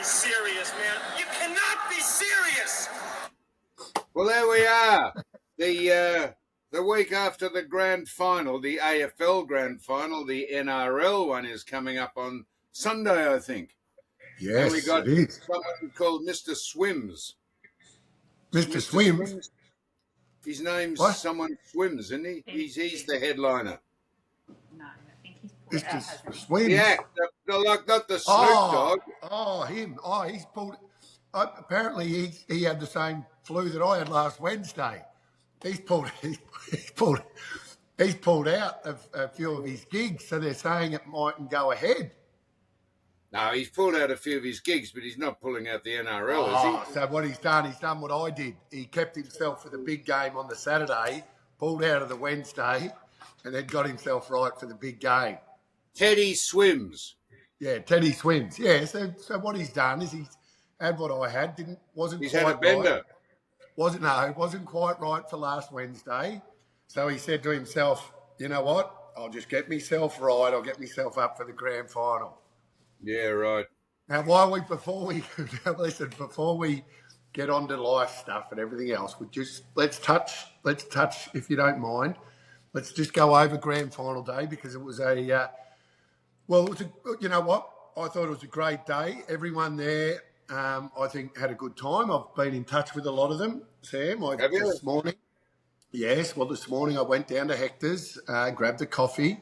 be serious, man. You cannot be serious. Well, there we are. The week after the grand final, the AFL grand final, the NRL one is coming up on Sunday, I think. Yes, and we got it is. someone called Mr. Swims. Mr. Swims? His name's What? someone Swims, isn't he? He's the headliner. No, I think he's pulled out. Mr. Swims? Yeah, not the Snoop Dogg. Oh, him. Oh, he's pulled. Apparently, he had the same flu that I had last Wednesday. He's pulled out of a few of his gigs, so they're saying it mightn't go ahead. No, he's pulled out a few of his gigs, but he's not pulling out the NRL, is he? So what he's done what I did. He kept himself for the big game on the Saturday, pulled out of the Wednesday, and then got himself right for the big game. Teddy Swims. Yeah, Teddy Swims. Yeah, so what he's done is he's had what I had. He's had a bender. Right. It wasn't quite right for last Wednesday. So he said to himself, you know what? I'll just get myself right. Let's myself up for the grand final. Yeah, right. Now, before we get on to life stuff and everything else, let's touch, if you don't mind, let's just go over grand final day because it was you know what? I thought it was a great day. Everyone there, I think, had a good time. I've been in touch with a lot of them, Sam. Have you? This morning. Yes, well, this morning I went down to Hector's, grabbed a coffee.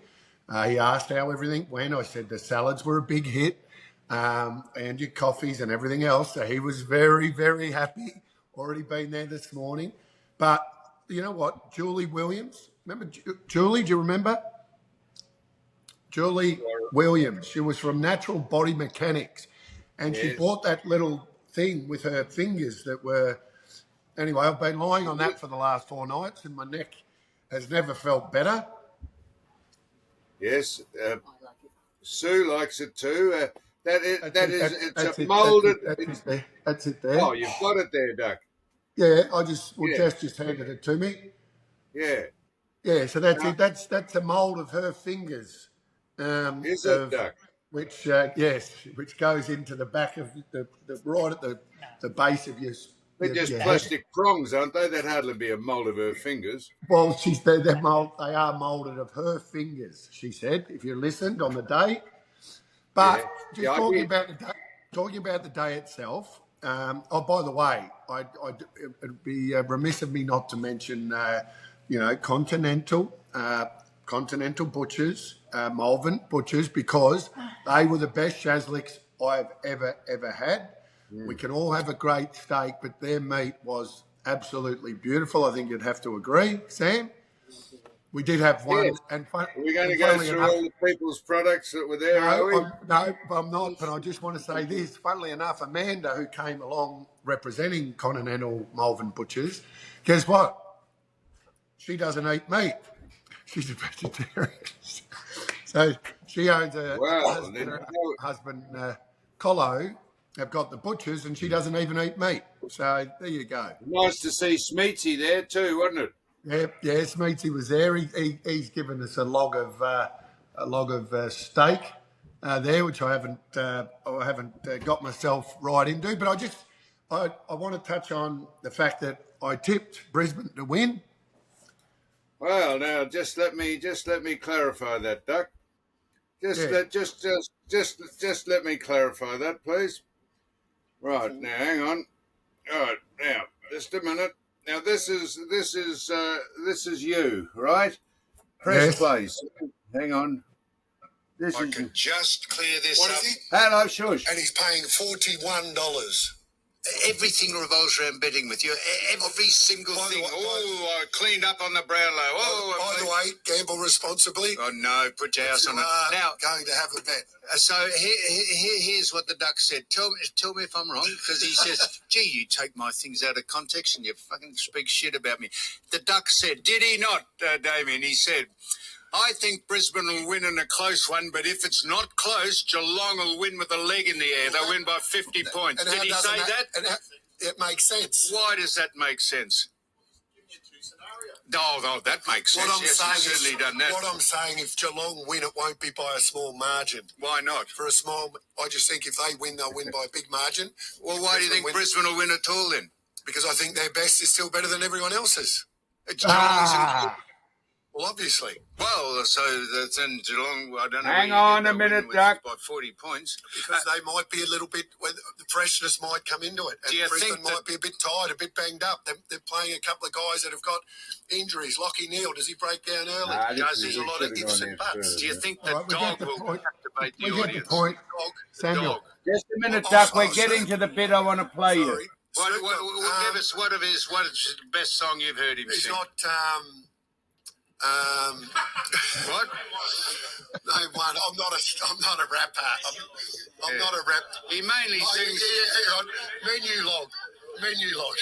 He asked how everything went. I said the salads were a big hit, and your coffees and everything else. So he was very, very happy. Already been there this morning. But you know what? Julie Williams. Remember Julie? Do you remember? Julie Williams. She was from Natural Body Mechanics. And she bought that little thing with her fingers that were... Anyway, I've been lying on that for the last 4 nights and my neck has never felt better. Yes, Sue likes it too. It's a moulded. That's it there. Oh, you've got it there, Duck. Yeah, Jess just handed it to me. Yeah. Yeah, so that's it. That's a mould of her fingers. Is it, Duck? Which which goes into the back of the right at the base of your. They're just plastic prongs, aren't they? That'd hardly be a mould of her fingers. Well, they are moulded of her fingers, she said, if you listened on the day. But talking about the day itself, by the way, it'd be remiss of me not to mention, Continental Butchers, Malvern Butchers, because they were the best shazliks I've ever had. We can all have a great steak, but their meat was absolutely beautiful. I think you'd have to agree, Sam. We did have one. Yes. And we're going to go through all the people's products that were there, are we? No, I'm not. But I just want to say this. Funnily enough, Amanda, who came along representing Continental Malvern Butchers, guess what? She doesn't eat meat. She's a vegetarian. So she owns her husband, Colo, have got the butchers, and she doesn't even eat meat. So there you go. Nice to see Smeetsy there too, wasn't it? Yeah, Smeetsy was there. He's given us a log of steak there, which I haven't got myself right into. But I want to touch on the fact that I tipped Brisbane to win. Well, now just let me clarify that, Duck. Just let me clarify that, please. Right, now hang on. All right, now just a minute. Now this is you, right? Press play. Hang on. I can just clear this up. Hello, shush. And he's paying $41. Everything revolves around betting with you. Every single thing. I cleaned up on the Brownlow. By the way, gamble responsibly. Oh, no, put your house on it. Now, going to have a bet. So here's what the Duck said. Tell me if I'm wrong, because he says, gee, you take my things out of context and you fucking speak shit about me. The Duck said, did he not, Damien? He said, I think Brisbane will win in a close one, but if it's not close, Geelong will win with a leg in the air. They'll win by 50 points. Did he say that? It makes sense. Why does that make sense? Oh, that makes sense. What I'm Yes, saying he's certainly done that. What I'm saying, if Geelong win, it won't be by a small margin. Why not? I just think if they win, they'll win by a big margin. Well, why do you think Brisbane will win at all then? Because I think their best is still better than everyone else's. It's Geelong's. Well, obviously. Well, so that's in Geelong. I don't know. Hang where you on get a that minute, win with Duck. By 40 points. Because they might be a little bit, the freshness might come into it. And Do you Brisbane think that- might be a bit tired, a bit banged up. They're playing a couple of guys that have got injuries. Lockie Neal, does he break down early? There's a lot of ifs and buts. Do you think All that right, we get Dog the will point. captivate the We get the audience? point. Samuel. Dog. Just a minute, Oh, Duck. We're sorry. getting to the bit I want to play you. Sorry. Give us what is the best song you've heard him He's sing? not, What? no, one. I'm not a rapper. I'm not a rap. He mainly sings. Hang on. Menu log.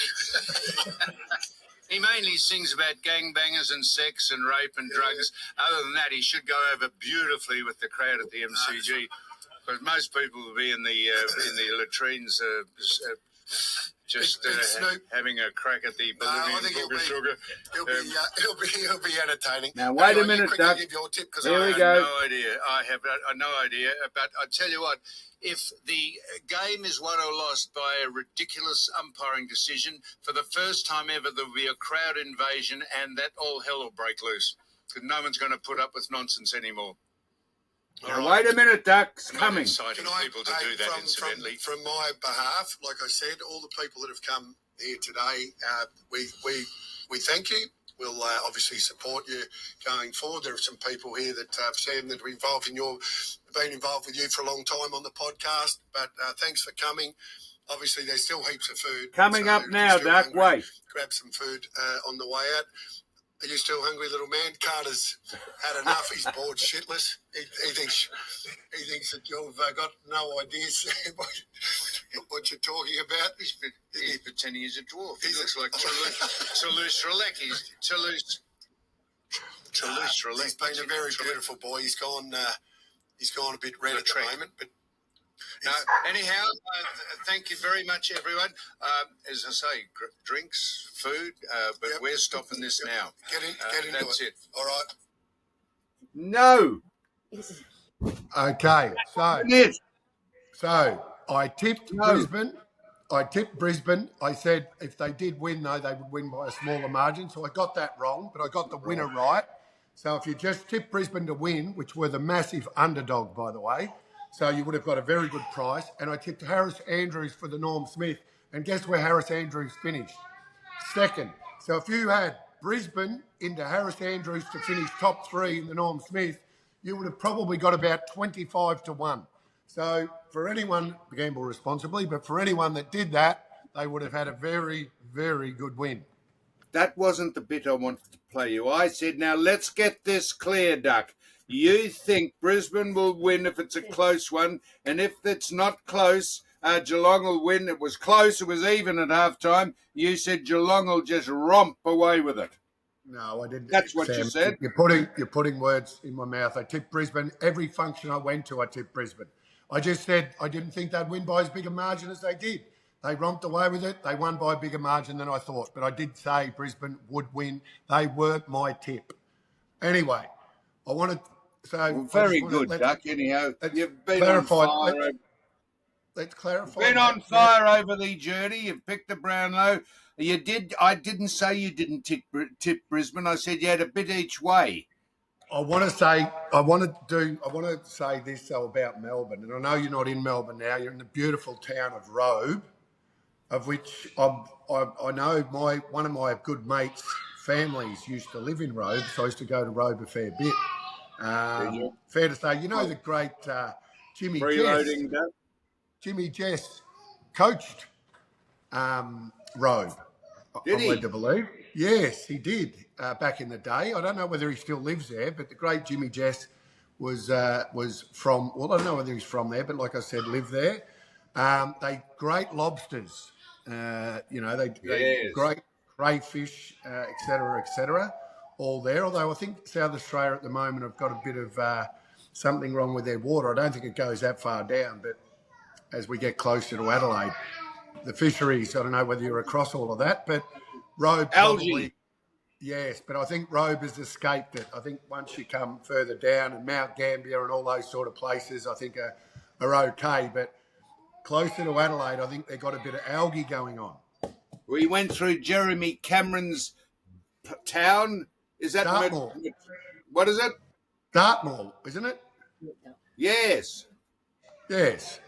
He mainly sings about gangbangers and sex and rape and drugs. Other than that, he should go over beautifully with the crowd at the MCG, because most people will be in the latrines, just Big Snoop. having a crack at the I balloon think and sugar. He'll be entertaining. Now, wait a Hang on, minute, you quickly Doug. give your tip, 'cause Here I we have go. No idea. I have no idea. But I tell you what, if the game is won or lost by a ridiculous umpiring decision, for the first time ever, there will be a crowd invasion, and that all hell will break loose, because no one's going to put up with nonsense anymore. Now, wait a minute, Duck. It's Not coming. inciting people to do that, incidentally. From my behalf, like I said, all the people that have come here today, we thank you. We'll obviously support you going forward. There are some people here that Sam that are involved in been involved with you for a long time on the podcast. But thanks for coming. Obviously, there's still heaps of food Coming up if now, you're still Duck. hungry, Wait. grab some food on the way out. Are you still hungry, little man? Carter's had enough. He's bored shitless. He thinks that you've got no ideas what you're talking about. He's pretending he's a dwarf. He looks like Toulouse Trelec. He's Toulouse Trelec. He's been a very beautiful boy. He's gone a bit red at the moment, but anyhow, thank you very much, everyone. As I say, drinks, food, but we're stopping this now. Get into That's it. All right. No. Okay, Yes. so I tipped No. Brisbane. I said if they did win, though, they would win by a smaller margin. So I got that wrong, but I got the winner right. So if you just tip Brisbane to win, which were the massive underdog, by the way, so you would have got a very good price. And I tipped Harris Andrews for the Norm Smith. And guess where Harris Andrews finished? Second. So if you had Brisbane into Harris Andrews to finish top 3 in the Norm Smith, you would have probably got about 25-1. So for anyone, gamble responsibly, but for anyone that did that, they would have had a very, very good win. That wasn't the bit I wanted to play you. I said, now let's get this clear, Duck. You think Brisbane will win if it's a close one, and if it's not close, Geelong will win. It was close, it was even at halftime. You said Geelong will just romp away with it. No, I didn't. That's what you said. You're putting words in my mouth. I tipped Brisbane. Every function I went to, I tipped Brisbane. I just said I didn't think they'd win by as big a margin as they did. They romped away with it. They won by a bigger margin than I thought. But I did say Brisbane would win. They weren't my tip. Anyway, I wanted to say... Well, very good, Duck. Anyhow, you've been clarify. on fire. Let's clarify. Been on fire over the journey. You've picked the Brownlow. You did. I didn't say you didn't tip Brisbane. I said you had a bit each way. I want to say this though about Melbourne, and I know you're not in Melbourne now. You're in the beautiful town of Robe, of which I know one of my good mates' families used to live in Robe, so I used to go to Robe a fair bit. Fair to say, you know the great Jimmy Freeloading, Duck. Jimmy Jess coached Robe. Did he? I'm led to believe. Yes, he did back in the day. I don't know whether he still lives there, but the great Jimmy Jess was from. Well, I don't know whether he's from there, but like I said, lived there. They great lobsters. They great crayfish, etc., all there. Although I think South Australia at the moment have got a bit of something wrong with their water. I don't think it goes that far down, but as we get closer to Adelaide, the fisheries, I don't know whether you're across all of that, but Robe Algae. Yes, but I think Rovers escaped it. I think once you come further down and Mount Gambier and all those sort of places, I think are okay. But closer to Adelaide, I think they've got a bit of algae going on. We went through Jeremy Cameron's town. Is that Dartmoor. what is it? Dartmoor, isn't it? Yes. Yes.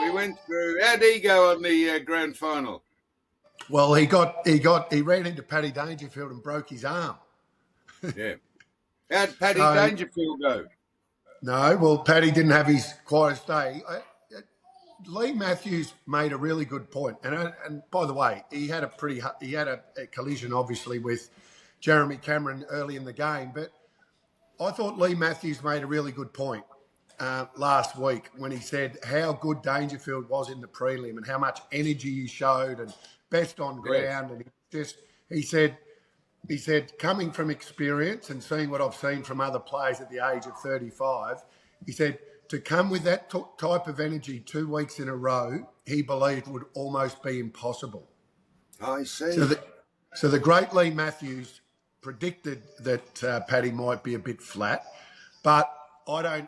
We went through. How did he go on the grand final? Well, he ran into Paddy Dangerfield and broke his arm. Yeah. How'd Paddy So- Dangerfield go? No, well, Paddy didn't have his quietest day. Lee Matthews made a really good point, and by the way, he had a collision obviously with Jeremy Cameron early in the game, but I thought Lee Matthews made a really good point last week when he said how good Dangerfield was in the prelim and how much energy he showed and best on ground, and he said coming from experience and seeing what I've seen from other players at the age of 35, he said, to come with that type of energy 2 weeks in a row, he believed would almost be impossible. I see. So the great Lee Matthews predicted that Paddy might be a bit flat, but I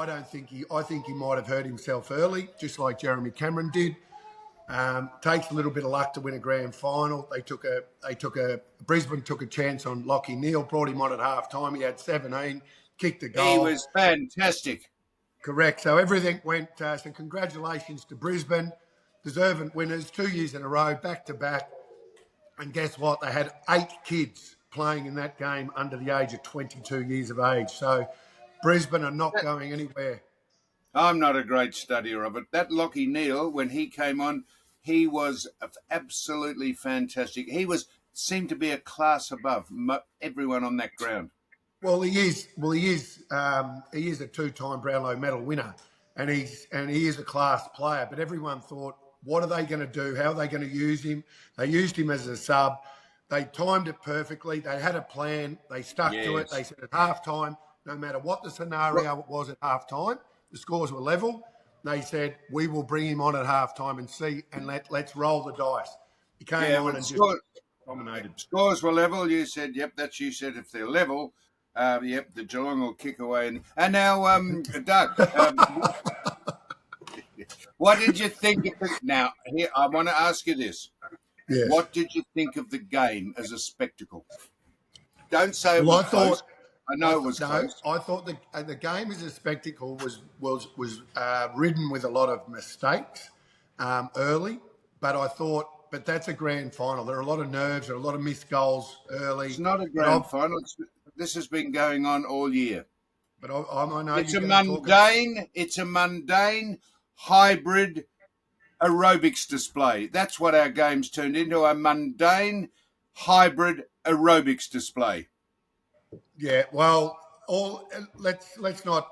don't think I think he might have hurt himself early, just like Jeremy Cameron did. Takes a little bit of luck to win a grand final. Brisbane took a chance on Lachie Neale, brought him on at half time. He had 17, kicked a goal. He was fantastic. Correct. So everything went. So congratulations to Brisbane, deserving winners, 2 years in a row, back to back. And guess what? They had 8 kids playing in that game under the age of 22 years of age. So Brisbane are not going anywhere. I'm not a great studier of it. That Lachie Neale, when he came on, he was absolutely fantastic. He seemed to be a class above everyone on that ground. Well, he is. He is a 2-time Brownlow medal winner, and he is a class player. But everyone thought, what are they going to do? How are they going to use him? They used him as a sub. They timed it perfectly. They had a plan. They stuck to it. They said at halftime, no matter what the scenario it was at halftime, the scores were level. They said, we will bring him on at halftime and see, and let's roll the dice. He came on and just dominated. Scores were level. You said, yep, that's you said if they're level. Yep, the Geelong will kick away. And now, Doug, what did you think of the... Now, here, I want to ask you this. Yes. What did you think of the game as a spectacle? Don't say it was close. I know it was close. I thought the game as a spectacle was ridden with a lot of mistakes early, but that's a grand final. There are a lot of nerves, there are a lot of missed goals early. It's not a grand final. This has been going on all year. But I know it's a mundane hybrid aerobics display. That's what our game's turned into, a mundane hybrid aerobics display. Yeah, well, let's not.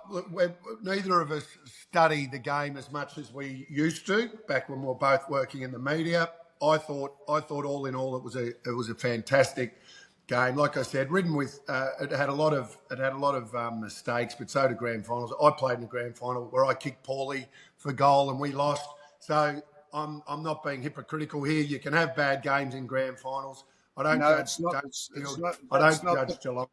Neither of us study the game as much as we used to back when we were both working in the media. I thought all in all it was a fantastic game. Like I said, ridden with it had a lot of mistakes, but so did grand finals. I played in a grand final where I kicked poorly for goal and we lost. So I'm not being hypocritical here. You can have bad games in grand finals. I don't judge Geelong.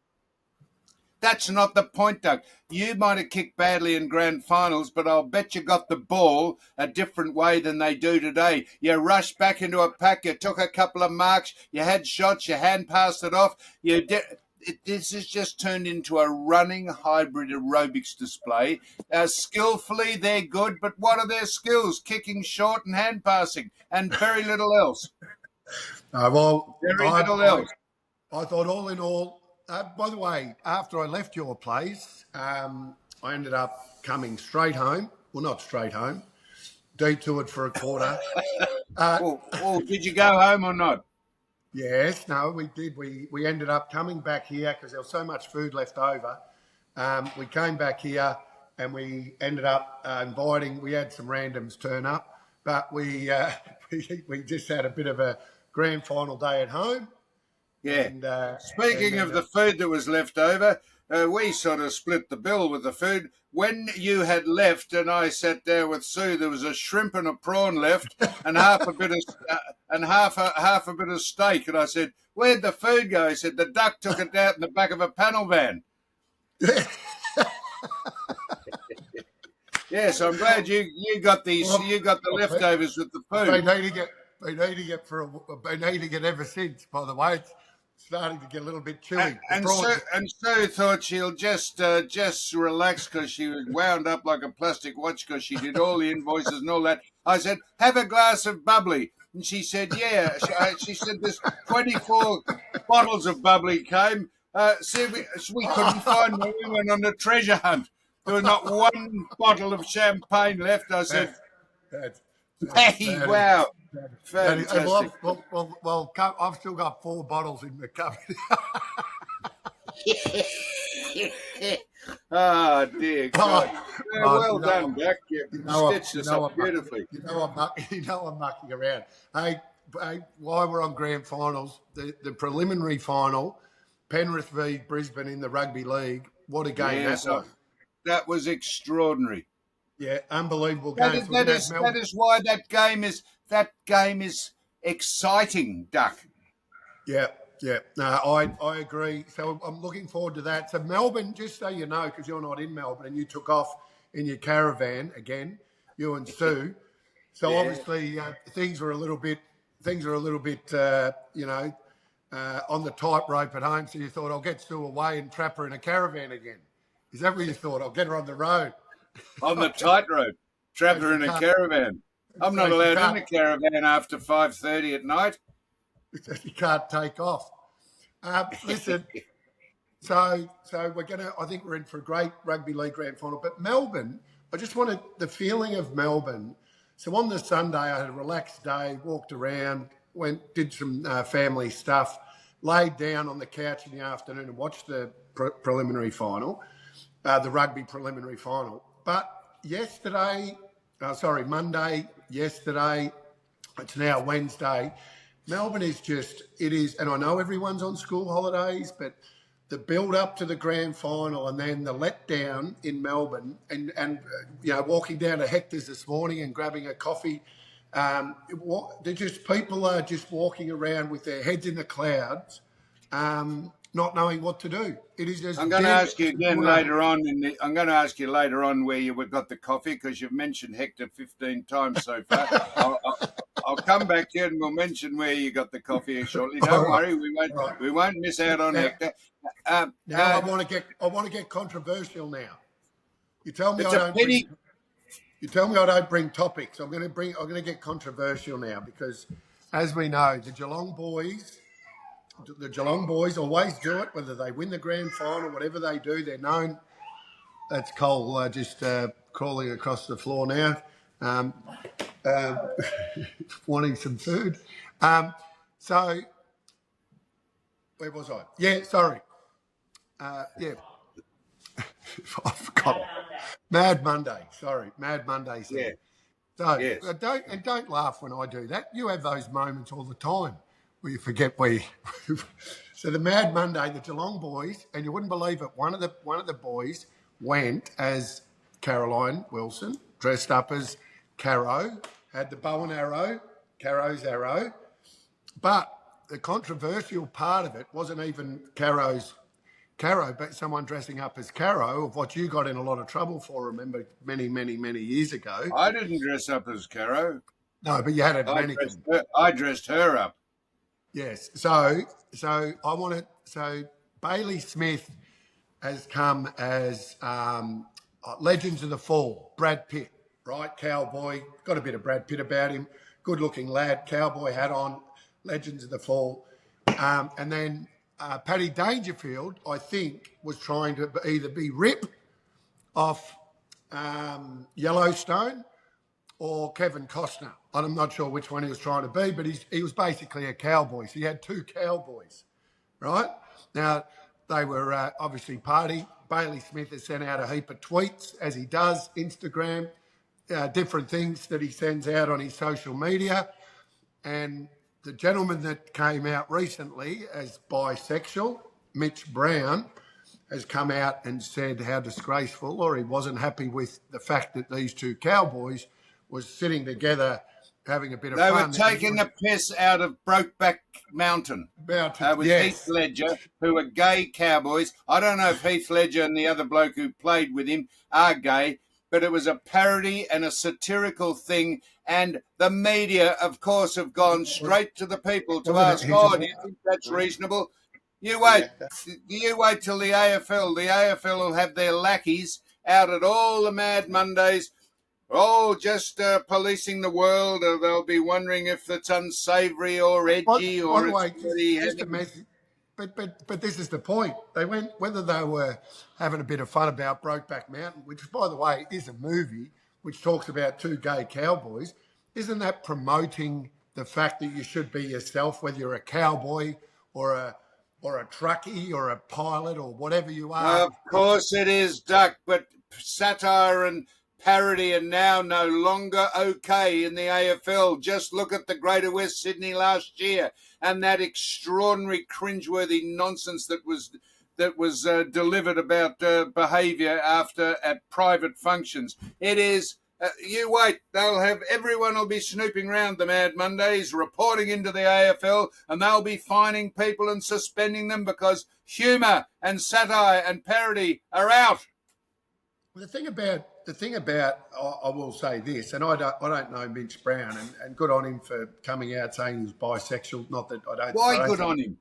That's not the point, Doug. You might have kicked badly in grand finals, but I'll bet you got the ball a different way than they do today. You rushed back into a pack, you took a couple of marks, you had shots, you hand passed it off. This has just turned into a running hybrid aerobics display. Skillfully, they're good, but what are their skills? Kicking short and hand passing, and very little else. Very little else. I thought all in all, by the way, after I left your place, I ended up coming straight home. Well, not straight home. Detoured for a quarter. Did you go home or not? Yes, no, we did. We ended up coming back here because there was so much food left over. We came back here and we ended up inviting. We had some randoms turn up, but we just had a bit of a grand final day at home. Yeah. And, Speaking of the food that was left over, we sort of split the bill with the food. When you had left and I sat there with Sue, there was a shrimp and a prawn left, and half a bit of half a bit of steak. And I said, "Where'd the food go?" He said, "The duck took it out in the back of a panel van." Yes, I'm glad you got these. You got the leftovers with the food. Been eating it ever since. By the way, it's starting to get a little bit chilly. And Sue thought she'll just relax because she was wound up like a plastic watch because she did all the invoices and all that. I said, "Have a glass of bubbly," and she said, "Yeah." She said, "There's 24 bottles of bubbly came. See, we couldn't find them. We went on a treasure hunt. There was not one bottle of champagne left." I said, "Hey, wow, fantastic." Well, I've still got 4 bottles in the cupboard. Oh, dear God. Well done, Jack. You stitched this up beautifully. You know I'm mucking around. Hey, while we're on grand finals, the preliminary final, Penrith v Brisbane in the rugby league. What a game that was. That was extraordinary. Yeah, unbelievable game. That is why that game is exciting, Duck. Yeah. No, I agree. So I'm looking forward to that. So Melbourne, just so you know, because you're not in Melbourne and you took off in your caravan again, you and Sue. So obviously things are a little bit, on the tightrope at home. So you thought, I'll get Sue away and trap her in a caravan again. Is that what you thought? I'll get her on the road. On the tightrope, trap her in a caravan. I'm not allowed in a caravan after 5:30 at night. You can't take off. Listen, so we're gonna. I think we're in for a great rugby league grand final. But Melbourne, I just wanted the feeling of Melbourne. So on the Sunday, I had a relaxed day, walked around, did some family stuff, laid down on the couch in the afternoon and watched the preliminary final, the rugby preliminary final. But Monday, yesterday, it's now Wednesday. Melbourne is and I know everyone's on school holidays, but the build up to the grand final and then the letdown in Melbourne and walking down to Hector's this morning and grabbing a coffee, people are just walking around with their heads in the clouds, not knowing what to do. It is just. I'm going to ask you again later on. I'm going to ask you later on where you got the coffee because you've mentioned Hector 15 times so far. I'll come back to you and we'll mention where you got the coffee shortly. Don't worry, we won't miss out on Hector. Now I want to get controversial now. You tell me You tell me I don't bring topics. I'm going to get controversial now because, as we know, the Geelong boys always do it, whether they win the grand final, whatever they do, they're known. That's Cole just crawling across the floor now, wanting some food. So, where was I? Yeah, sorry. I forgot. Mad Monday. Sorry, Mad Monday. Yeah. So don't laugh when I do that. You have those moments all the time where you forget where. So the Mad Monday, the Geelong boys, and you wouldn't believe it. One of the boys went as Caroline Wilson, dressed up as Caro, had the bow and arrow, Caro's arrow, but the controversial part of it wasn't even Caro, but someone dressing up as Caro, of what you got in a lot of trouble for, remember, many, many, many years ago. I didn't dress up as Caro. No, but you had a mannequin. I dressed her up. Yes. So Bailey Smith has come as Legends of the Fall, Brad Pitt, right? Cowboy, got a bit of Brad Pitt about him. Good-looking lad, cowboy hat on, Legends of the Fall. And then Paddy Dangerfield, I think, was trying to either be Rip off Yellowstone or Kevin Costner. I'm not sure which one he was trying to be, but he was basically a cowboy. So he had 2 cowboys, right? Now, they were obviously party. Bailey Smith has sent out a heap of tweets, as he does, Instagram, different things that he sends out on his social media. And the gentleman that came out recently as bisexual, Mitch Brown, has come out and said how disgraceful, or he wasn't happy with the fact that these two cowboys was sitting together having a bit of They fun. were taking the piss out of Brokeback Mountain with Heath Ledger, who were gay cowboys. I don't know if Heath Ledger and the other bloke who played with him are gay, but it was a parody and a satirical thing. And the media, of course, have gone straight to the people to ask, do you think that's reasonable? You wait till the AFL. The AFL will have their lackeys out at all the Mad Mondays, just policing the world. Or they'll be wondering if it's unsavoury or edgy or just a message. But this is the point. They went, whether they were having a bit of fun about Brokeback Mountain, which, by the way, is a movie which talks about two gay cowboys. Isn't that promoting the fact that you should be yourself, whether you're a cowboy or a truckie or a pilot or whatever you are? Of course it is, Duck, but satire and parody are now no longer okay in the AFL. Just look at the Greater West Sydney last year and that extraordinary cringeworthy nonsense that was delivered about behaviour at private functions. It is. You wait, everyone will be snooping round the Mad Mondays, reporting into the AFL, and they'll be fining people and suspending them because humour and satire and parody are out. Well, the thing about, I will say this, and I don't know Mitch Brown, and good on him for coming out saying he was bisexual. Not that I don't. Why good on him?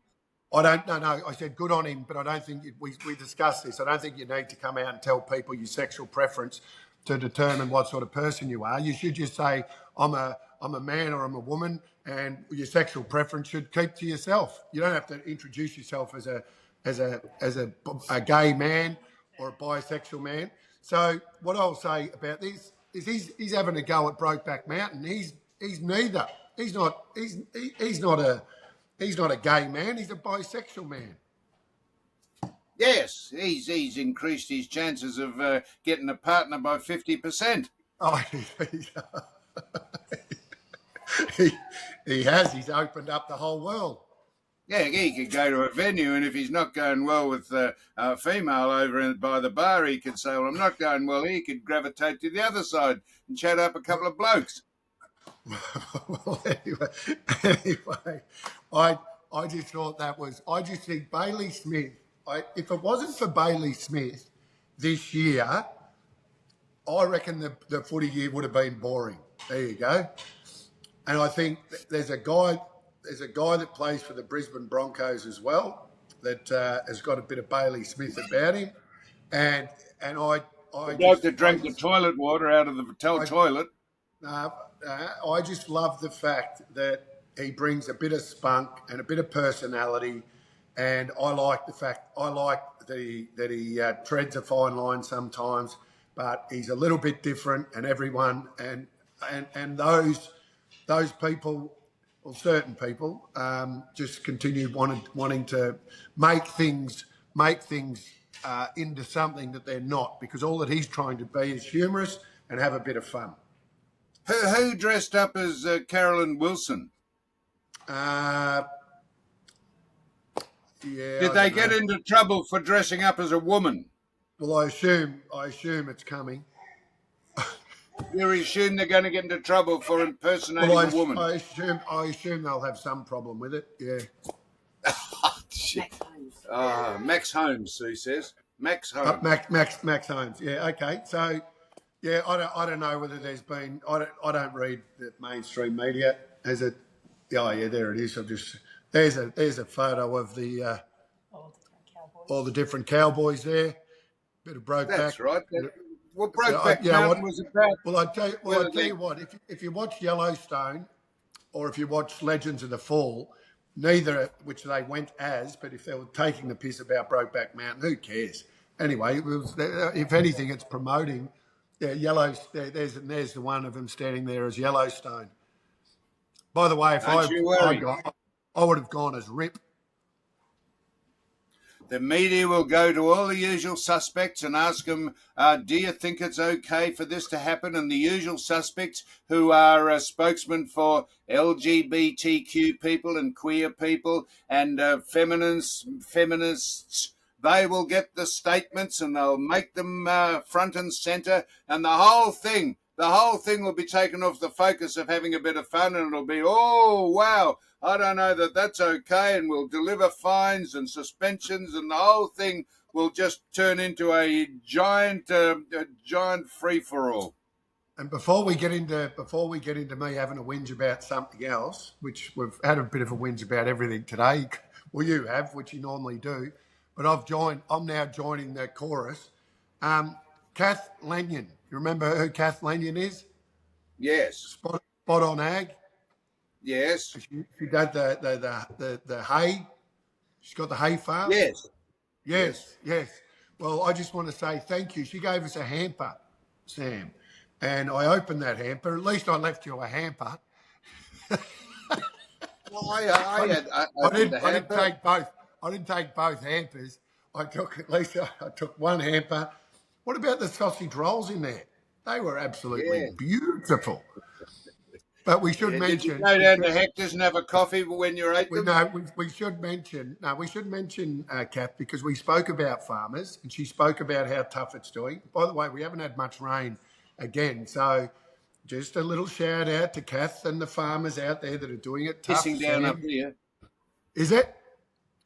I don't. No. I said good on him, but I don't think we discussed this. I don't think you need to come out and tell people your sexual preference to determine what sort of person you are. You should just say, I'm a man or I'm a woman, and your sexual preference should keep to yourself. You don't have to introduce yourself as a gay man or a bisexual man. So what I'll say about this is he's having a go at Brokeback Mountain. He's neither. He's not a gay man. He's a bisexual man. Yes, he's increased his chances of getting a partner by 50%. Oh, he has. He's opened up the whole world. Yeah, he could go to a venue, and if he's not going well with a female over by the bar, he could say, well, I'm not going well here. He could gravitate to the other side and chat up a couple of blokes. Well, anyway, I just thought I just think Bailey Smith, if it wasn't for Bailey Smith this year, I reckon the footy year would have been boring. There you go. And I think there's a guy that plays for the Brisbane Broncos as well that has got a bit of Bailey Smith about him, and I bloke that drank the toilet water out of the toilet. I just love the fact that he brings a bit of spunk and a bit of personality, and I like that he treads a fine line sometimes, but he's a little bit different, and everyone and those people. Well, certain people just continue wanting to make things into something that they're not, because all that he's trying to be is humorous and have a bit of fun. Who dressed up as Carolyn Wilson? Yeah. Did they get into trouble for dressing up as a woman? Well, I assume it's coming. You assume they're going to get into trouble for impersonating a woman? I assume they'll have some problem with it. Yeah. Max Holmes, he says. Max Holmes. Max Holmes. Yeah. Okay. So, yeah, I don't know whether there's been. I don't read the mainstream media. As a. Oh yeah, there it is. There's a photo of the all the different cowboys there. Bit of Brokeback. That's right. What Brokeback Mountain was about. Well, I tell you what. If you watch Yellowstone, or if you watch Legends of the Fall, neither which they went as, but if they were taking the piss about Brokeback Mountain, who cares? Anyway, if anything, it's promoting. Yeah, there's the one of them standing there as Yellowstone. By the way, if I would have gone as Rip. The media will go to all the usual suspects and ask them, do you think it's okay for this to happen? And the usual suspects, who are spokesmen for LGBTQ people and queer people and feminists, they will get the statements and they'll make them front and centre, and the whole thing will be taken off the focus of having a bit of fun, and it'll be, oh, wow, I don't know that that's okay, and we'll deliver fines and suspensions, and the whole thing will just turn into a giant free-for-all. And before we get into me having a whinge about something else, which we've had a bit of a whinge about everything today, well, you have, which you normally do, but I'm now joining the chorus. Kath Lanyon, you remember who Kath Lanyon is? Yes. Spot on ag. Yes. She did the hay. She's got the hay farm. Yes. Yes. Well, I just want to say thank you. She gave us a hamper, Sam, and I opened that hamper. At least I left you a hamper. Well, I didn't take both. I didn't take both hampers. I took one hamper. What about the sausage rolls in there? They were absolutely beautiful. But we should mention. Did you go down to Hector's and have a coffee when you ate them? No, we should mention. No, we should mention Kath, because we spoke about farmers and she spoke about how tough it's doing. By the way, we haven't had much rain again, so just a little shout out to Kath and the farmers out there that are doing it tough. Pissing down up here. Is it?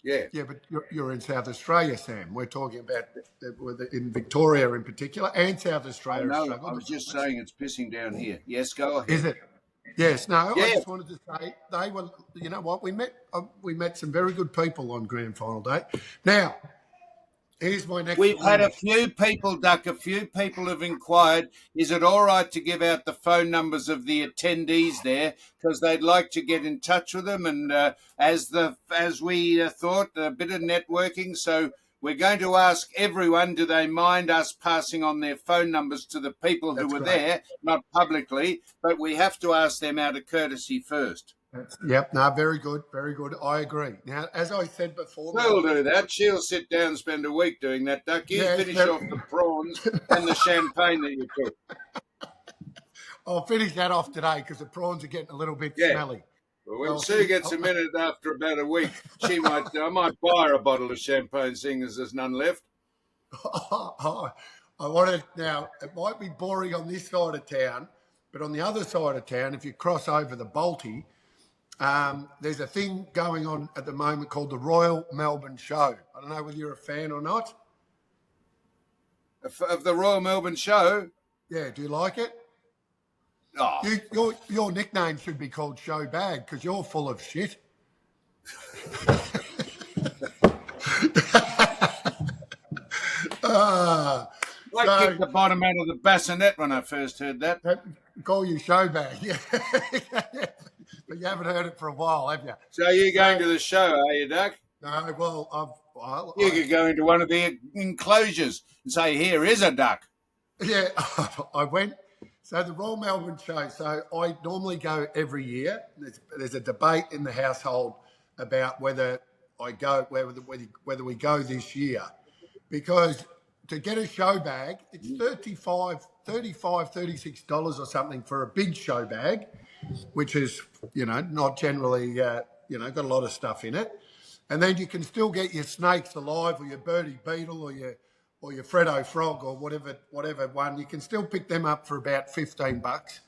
Yeah. Yeah, but you're in South Australia, Sam. We're talking about in Victoria in particular and South Australia. No, I was just saying it's pissing down here. Yes, go ahead. Is it? Yes. No, I just wanted to say they were. You know what? We met some very good people on Grand Final Day. Now, here's my next. We've had a few people, Duck. A few people have inquired. Is it all right to give out the phone numbers of the attendees there, because they'd like to get in touch with them? And as we thought, a bit of networking. So we're going to ask everyone: do they mind us passing on their phone numbers to the people who were there, not publicly, but we have to ask them out of courtesy first. Yep. No, very good. Very good. I agree. Now, as I said before, we'll do that. She'll sit down and spend a week doing that, Duck. You finish off the prawns and the champagne that you took. I'll finish that off today because the prawns are getting a little bit smelly. Well, when Sue gets a minute after about a week, I might buy her a bottle of champagne, seeing as there's none left. I want to now. It might be boring on this side of town, but on the other side of town, if you cross over the Balti, there's a thing going on at the moment called the Royal Melbourne Show. I don't know whether you're a fan or not. Of the Royal Melbourne Show? Yeah, do you like it? Oh. Your nickname should be called Show Bag because you're full of shit. I kicked the bottom out of the bassinet when I first heard that. Call you Show Bag, yeah. But you haven't heard it for a while, have you? So you're going to the show, are you, Duck? No, well, you could go into one of the enclosures and say, here is a duck. Yeah, I went. So the Royal Melbourne Show, so I normally go every year. There's a debate in the household about whether we go this year. Because to get a show bag, it's $35, $36 or something for a big show bag, which is, not generally, got a lot of stuff in it. And then you can still get your snakes alive or your birdie beetle or your Freddo frog or whatever one. You can still pick them up for about $15.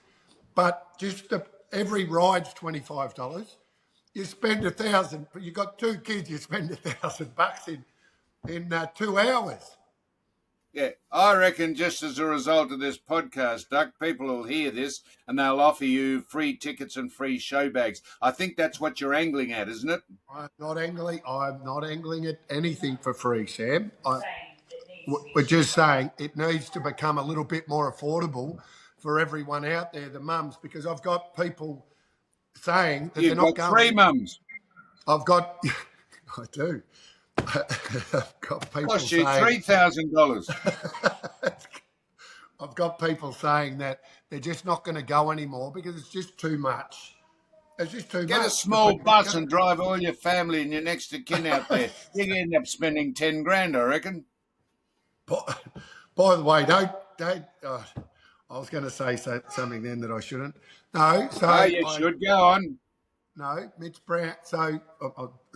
But just every ride's $25. You spend $1,000. You've got two kids. You spend $1,000 in 2 hours. Yeah, I reckon just as a result of this podcast, Duck, people will hear this and they'll offer you free tickets and free show bags. I think that's what you're angling at, isn't it? I'm not angling at anything for free, Sam. We're just saying it needs to become a little bit more affordable for everyone out there, the mums, because I've got people saying that they're not going. You've got 3 mums. I do. I've got people cost you saying $3,000. I've got people saying that they're just not going to go anymore because it's just too much. It's just too much. Get a small bus and drive all your family and your next of kin out there. You can end up spending $10,000, I reckon. By the way, don't. I was going to say something then that I shouldn't. No, so you should go on. No, Mitch Brown. So,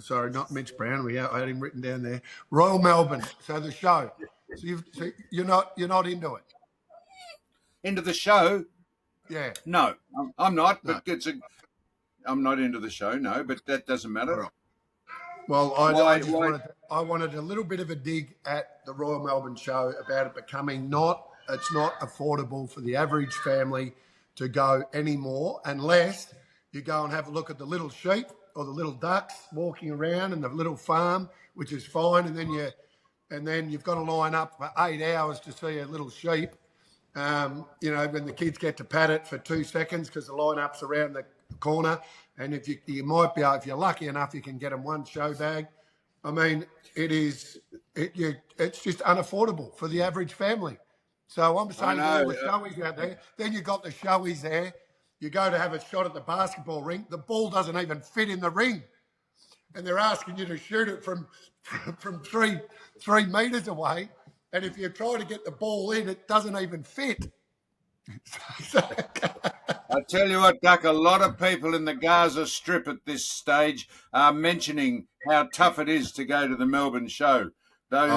sorry, not Mitch Brown. I had him written down there. Royal Melbourne. So the show. So you're not into it. Into the show? Yeah. No, I'm not. No. But I'm not into the show. No, but that doesn't matter. Right. Well, Why? I wanted a little bit of a dig at the Royal Melbourne show about it becoming it's not affordable for the average family to go anymore unless you go and have a look at the little sheep or the little ducks walking around and the little farm, which is fine, and then you've got to line up for 8 hours to see a little sheep. When the kids get to pat it for 2 seconds because the line-up's around the corner, and if you might be able, if you're lucky enough, you can get them one show bag. I mean, it's just unaffordable for the average family. So I'm saying all the showies out there. Then you've got the showies there. You go to have a shot at the basketball ring. The ball doesn't even fit in the ring, and they're asking you to shoot it from 3 meters away. And if you try to get the ball in, it doesn't even fit. I tell you what, Duck, a lot of people in the Gaza Strip at this stage are mentioning how tough it is to go to the Melbourne show. Those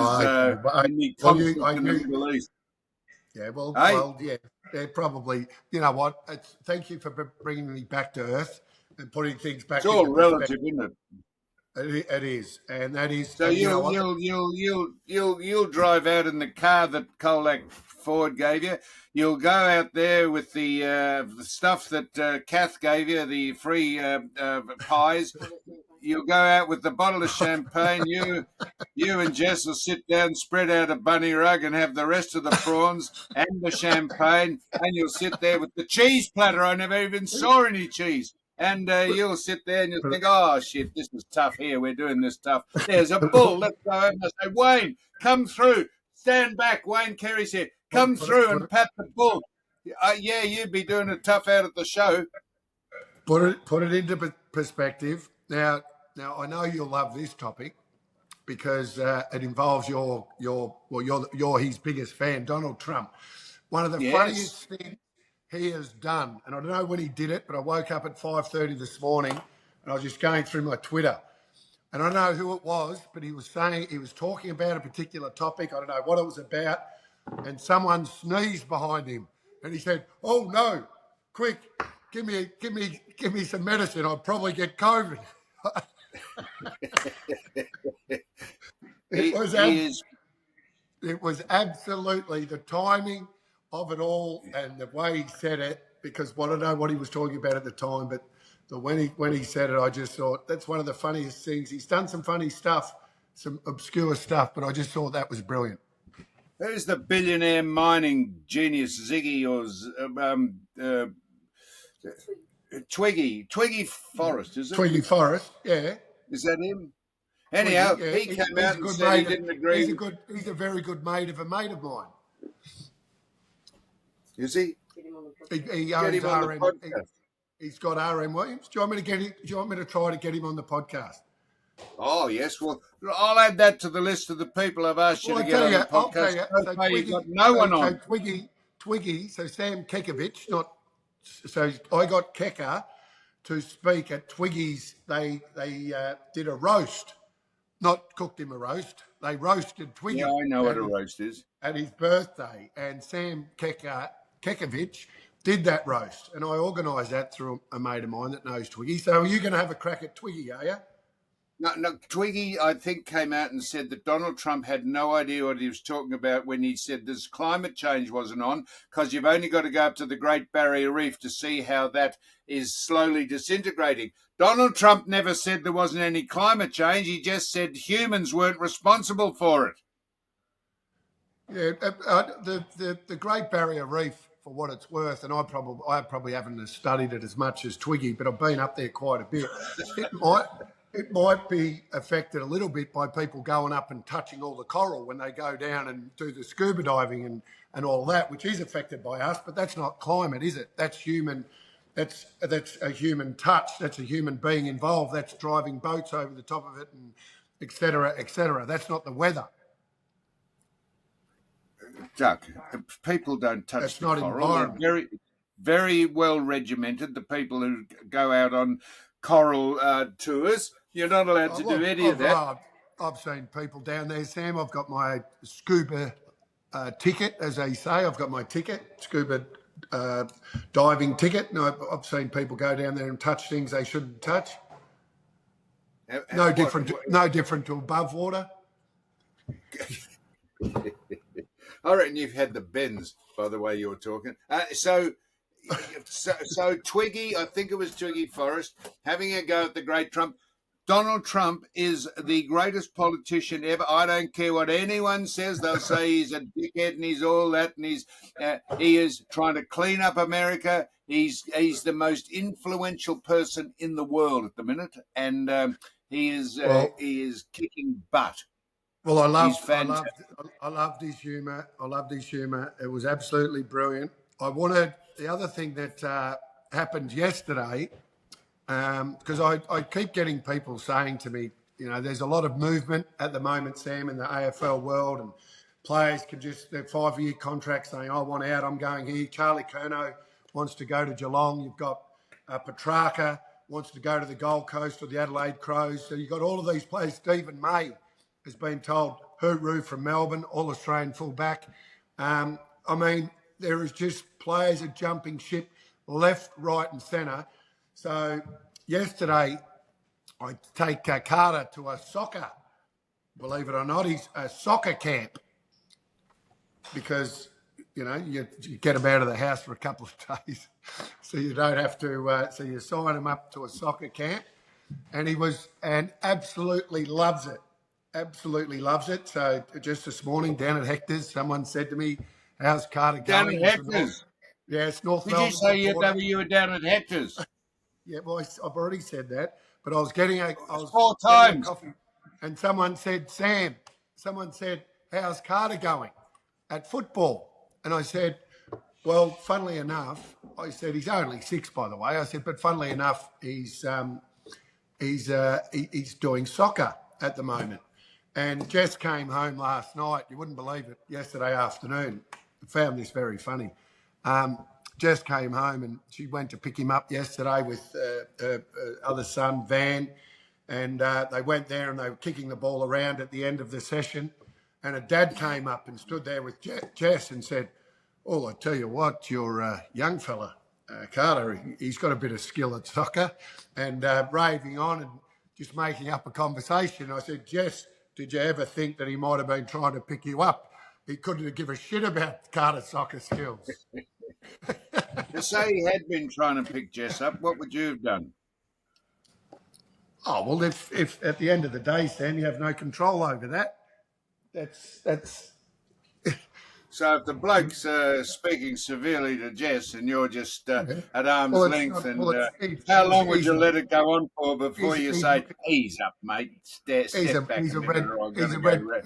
conflict in the Middle East. Yeah, Hey? They're probably, you know what, thank you for bringing me back to earth and putting things back It's all into relative, isn't it? It is, and that is. So you'll drive out in the car that Colac Ford gave you. You'll go out there with the stuff that Kath gave you, the free pies. You'll go out with the bottle of champagne. You and Jess will sit down, spread out a bunny rug, and have the rest of the prawns and the champagne. And you'll sit there with the cheese platter. I never even saw any cheese. And you'll sit there and you'll think, oh, shit, this is tough here. We're doing this tough. There's a bull. Let's go over and say, Wayne, come through. Stand back. Wayne Kerry's here. Come through and pat the bull. You'd be doing it tough out at the show. Put it into perspective. Now I know you'll love this topic because it involves you're his biggest fan, Donald Trump. One of the funniest things he has done, and I don't know when he did it, but I woke up at 5:30 this morning and I was just going through my Twitter, and I don't know who it was, but he was talking about a particular topic. I don't know what it was about, and someone sneezed behind him, and he said, "Oh no, quick, give me some medicine. I'll probably get COVID." It was absolutely the timing of it all and the way he said it, because I don't know what he was talking about at the time, but when he said it, I just thought that's one of the funniest things. He's done some funny stuff, some obscure stuff, but I just thought that was brilliant. Who's the billionaire mining genius, Ziggy or Twiggy Forrest, is it? Twiggy Forrest, yeah. Is that him? Anyhow, he came out and said he didn't agree. He's a very good mate of a mate of mine. Is he? He owns RM. He's got RM Williams. Do you want me to try to get him on the podcast? Oh yes. Well, I'll add that to the list of the people I've asked you to get on the podcast. So Twiggy, got no one on. Twiggy. So Sam Kekovich, So I got Keka to speak at Twiggy's. They did a roast, not cooked him a roast. They roasted Twiggy. Yeah, I know what a roast is. At his birthday, and Sam Kekovich did that roast, and I organised that through a mate of mine that knows Twiggy. So are you going to have a crack at Twiggy, are you? No, Twiggy, I think, came out and said that Donald Trump had no idea what he was talking about when he said this climate change wasn't on, because you've only got to go up to the Great Barrier Reef to see how that is slowly disintegrating. Donald Trump never said there wasn't any climate change. He just said humans weren't responsible for it. Yeah, the Great Barrier Reef, for what it's worth, and I probably haven't studied it as much as Twiggy, but I've been up there quite a bit. It might be affected a little bit by people going up and touching all the coral when they go down and do the scuba diving and all that, which is affected by us, but that's not climate, is it? That's human. That's a human touch. That's a human being involved. That's driving boats over the top of it, and et cetera, et cetera. That's not the weather. Duck, people don't touch the coral. They're very, very well regimented. The people who go out on coral tours. You're not allowed to do any of that. I've seen people down there, Sam. I've got my scuba ticket, as they say. I've got my ticket, scuba diving ticket. And I've seen people go down there and touch things they shouldn't touch. No different to above water. I reckon you've had the bends, by the way you're talking. So Twiggy, I think it was Twiggy Forrest, having a go at the great Trump. Donald Trump is the greatest politician ever. I don't care what anyone says. They'll say he's a dickhead and he's all that, and he is trying to clean up America. He's the most influential person in the world at the minute, and he is kicking butt. Well, I loved his humour. I loved his humour. It was absolutely brilliant. The other thing that happened yesterday, because I keep getting people saying to me, there's a lot of movement at the moment, Sam, in the AFL world, and players can just, their 5-year contracts saying, I want out, I'm going here. Charlie Curnow wants to go to Geelong. You've got Petrarca wants to go to the Gold Coast or the Adelaide Crows. So you've got all of these players. Stephen May has been told, hooroo from Melbourne, All-Australian fullback. There is just players are jumping ship left, right and centre. So yesterday, I take Carter to a soccer, believe it or not, he's a soccer camp because, you get him out of the house for a couple of days so you don't have to, so you sign him up to a soccer camp. And absolutely loves it. Absolutely loves it. So just this morning down at Hector's, someone said to me, how's Carter going? Down at Hector's? Yeah, it's North Did Melbourne. You say you were down at Hector's? Yeah, well, I've already said that, but I was getting a coffee, and someone said, Sam, how's Carter going at football? And I said, well, funnily enough, I said, he's only 6, by the way. I said, but funnily enough, he's doing soccer at the moment. And Jess came home last night. You wouldn't believe it. Yesterday afternoon, I found this very funny. Jess came home and she went to pick him up yesterday with her other son, Van, and they went there and they were kicking the ball around at the end of the session. And her dad came up and stood there with Jess and said, "Oh, I tell you what, your young fella, Carter, he's got a bit of skill at soccer," and raving on and just making up a conversation. I said, "Jess, did you ever think that he might have been trying to pick you up? He couldn't give a shit about Carter's soccer skills." To say he had been trying to pick Jess up, what would you have done? Oh, well, if at the end of the day, Sam, you have no control over that, that's... So if the bloke's speaking severely to Jess and you're just at arm's length, how long would you let it go on for before you say, "Ease up, mate, step back a minute"?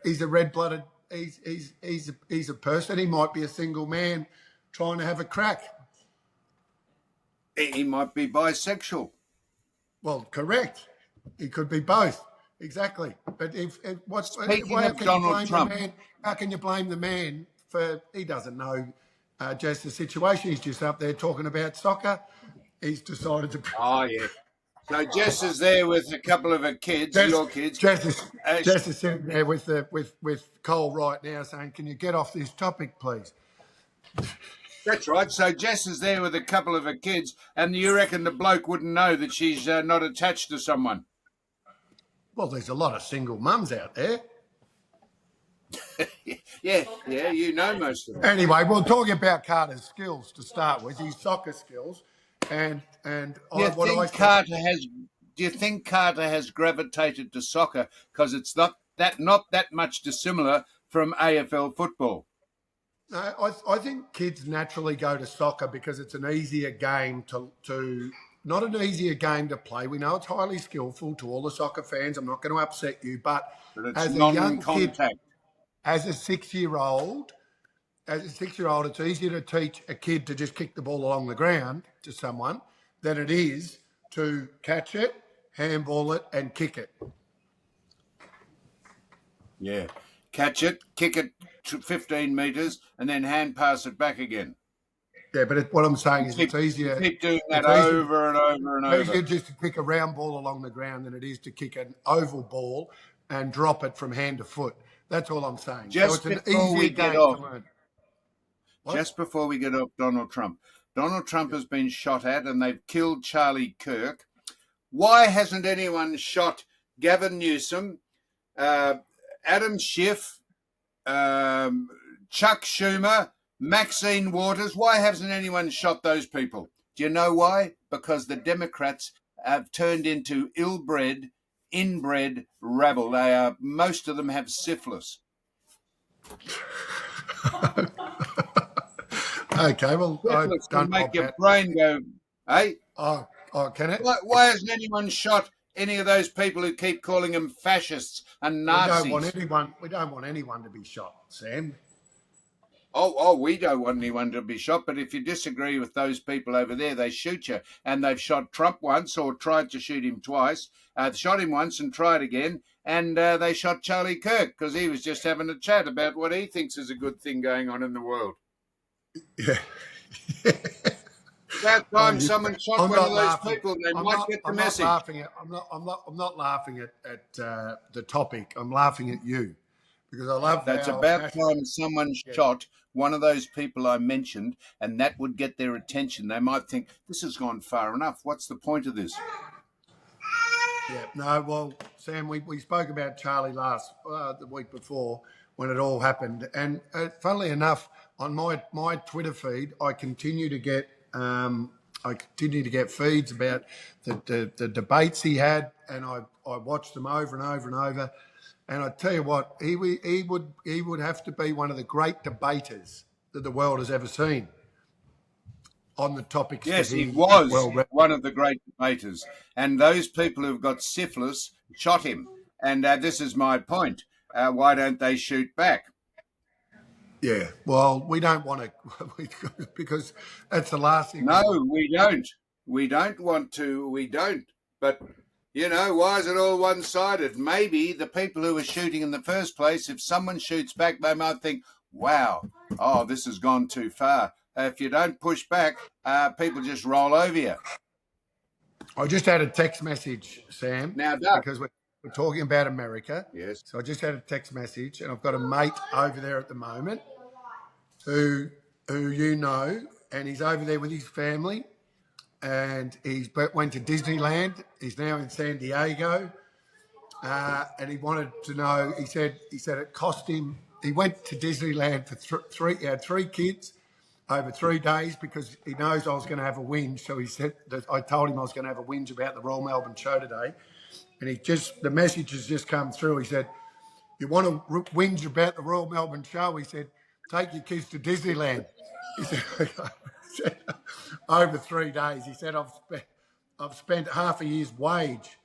He's a red-blooded. He's a person. He might be a single man trying to have a crack. He might be bisexual. Well, correct. He could be both. Exactly. But how can you blame the man for he doesn't know just the situation? He's just up there talking about soccer. He's decided to. Oh yeah. So Jess is there with a couple of her kids, your kids. Jess is sitting there with Cole right now saying, "Can you get off this topic, please?" That's right. So Jess is there with a couple of her kids, and you reckon the bloke wouldn't know that she's not attached to someone? Well, there's a lot of single mums out there. yeah, you know most of them. Anyway, we're talking about Carter's skills to start with, his soccer skills, do you think Carter has gravitated to soccer because it's not that much dissimilar from AFL football? No, I think kids naturally go to soccer because it's an easier game to not an easier game to play. We know it's highly skillful to all the soccer fans. I'm not going to upset you, but it's as a young kid, as a 6-year-old, it's easier to teach a kid to just kick the ball along the ground to someone than it is to catch it, handball it, and kick it. Yeah. Catch it, kick it to 15 metres, and then hand pass it back again. Yeah, but what I'm saying is Keep, it's easier. keep doing that It's easier, over and over and easier over. just to kick a round ball along the ground than it is to kick an oval ball and drop it from hand to foot. That's all I'm saying. So Just it's an before we easier get game off, to learn. What? just before we get off Donald Trump. Donald Trump has been shot at and they've killed Charlie Kirk. Why hasn't anyone shot Gavin Newsom, Adam Schiff, Chuck Schumer, Maxine Waters? Why hasn't anyone shot those people? Do you know why? Because the Democrats have turned into ill-bred, inbred rabble. They are, most of them have syphilis. Okay, well, I Syphilis don't can know make your about. brain go, hey? Oh, can it? Why hasn't anyone shot any of those people who keep calling them fascists and Nazis? We don't want anyone to be shot, Sam. Oh, we don't want anyone to be shot, but if you disagree with those people over there, they shoot you. And they've shot Trump once or tried to shoot him twice. Shot him once and tried again. And they shot Charlie Kirk because he was just having a chat about what he thinks is a good thing going on in the world. Yeah. That time someone shot one of those people, they might get the message. I'm not laughing at the topic. I'm laughing at you because I love. That's about time someone shot one of those people I mentioned, and that would get their attention. They might think, this has gone far enough. What's the point of this? Yeah. No. Well, Sam, we spoke about Charlie the week before when it all happened, and funnily enough, on my Twitter feed, I continue to get feeds about the debates he had, and I watched them over and over and over. And I tell you what, he would have to be one of the great debaters that the world has ever seen on the topics. Yes, that he was one of the great debaters. And those people who've got syphilis shot him. And this is my point. Why don't they shoot back? Yeah, well, we don't want to, because that's the last thing. No, we don't. We don't want to. We don't. But, you know, why is it all one-sided? Maybe the people who were shooting in the first place, if someone shoots back, they might think, wow, this has gone too far. If you don't push back, people just roll over you. I just had a text message, Sam, now, Doug, because we're talking about America. Yes. So I just had a text message, and I've got a mate over there at the moment who you know, and he's over there with his family, and he went to Disneyland. He's now in San Diego, and he wanted to know. He said it cost him. He went to Disneyland for three. He had 3 kids over 3 days because he knows I was going to have a whinge. So he said that I told him I was going to have a whinge about the Royal Melbourne show today, and the message has just come through. He said, "You want to whinge about the Royal Melbourne show?" He said, "Take your kids to Disneyland." He said, over 3 days. He said, I've spent half a year's wage,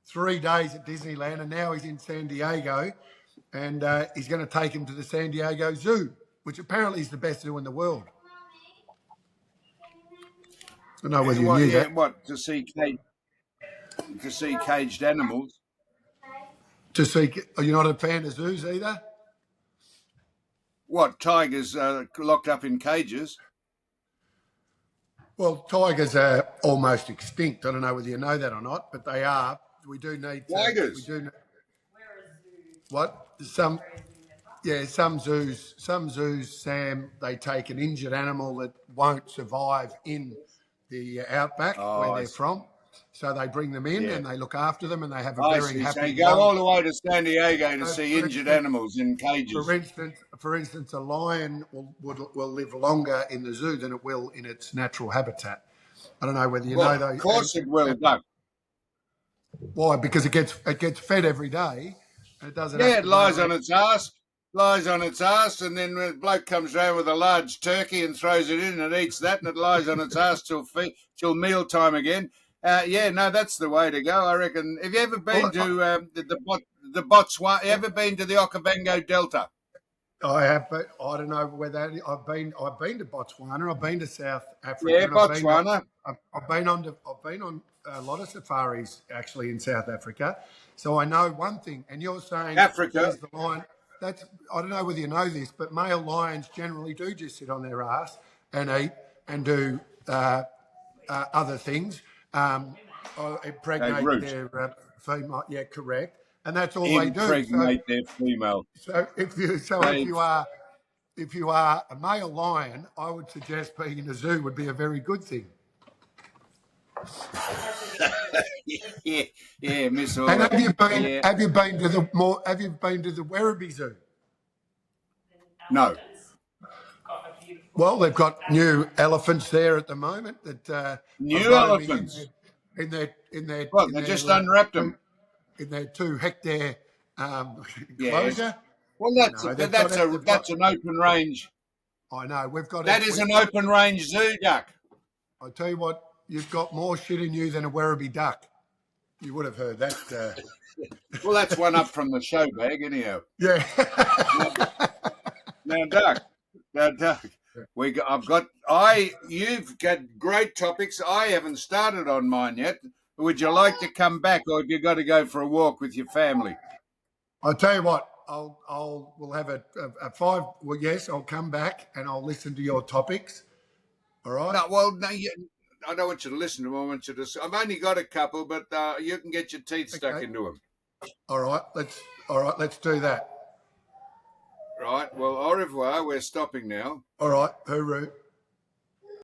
3 days at Disneyland, and now he's in San Diego, and he's going to take him to the San Diego Zoo, which apparently is the best zoo in the world. I don't know whether you knew that. What, to see caged animals? Are you not a fan of zoos either? What, tigers locked up in cages? Well, tigers are almost extinct. I don't know whether you know that or not, but they are. We do need tigers. We do. What? Some zoos, Sam, they take an injured animal that won't survive in the outback where they're from. So they bring them in and they look after them, and they have a very happy. So you go all the way to San Diego to see injured animals in cages. For instance, a lion will live longer in the zoo than it will in its natural habitat. I don't know whether you know those. Of course it will, Doug. Why? Because it gets fed every day, and it doesn't. Yeah, it lies on its ass, and then the bloke comes round with a large turkey and throws it in, and it eats that, and it lies on its ass till mealtime again. That's the way to go, I reckon. Have you ever been to the Botswana? You ever been to the Okavango Delta? I have, but I don't know whether I've been to Botswana. I've been to South Africa. Yeah, Botswana. I've been on a lot of safaris actually in South Africa, so I know one thing. And you're saying Africa. The lion. I don't know whether you know this, but male lions generally do just sit on their ass and eat and do other things, impregnate root. their female. Yeah, correct. And that's all they do. Impregnate their female. So if you are a male lion, I would suggest being in a zoo would be a very good thing. yeah, Miss And Orr. have you been? Yeah. Have you been to the Have you been to the Werribee Zoo? No. Well, they've got new elephants there at the moment. That New are roaming elephants. in their. Well, in they their, just unwrapped them. in their 2 hectare Yes. enclosure. Well, they've that's got an open range. I know we've got. That is an open range zoo duck. I tell you what, you've got more shit in you than a Werribee duck. You would have heard that. Well, that's one up from the show bag, anyhow. Yeah. Now, Duck. You've got great topics. I haven't started on mine yet. Would you like to come back, or have you got to go for a walk with your family? I'll tell you what. We'll have a 5. Well, yes, I'll come back and I'll listen to your topics. All right. No, I don't want you to listen to them. I want you to. I've only got a couple, but you can get your teeth stuck into them. All right. Let's do that. Right. Well, au revoir. We're stopping now. All right. Hooroo.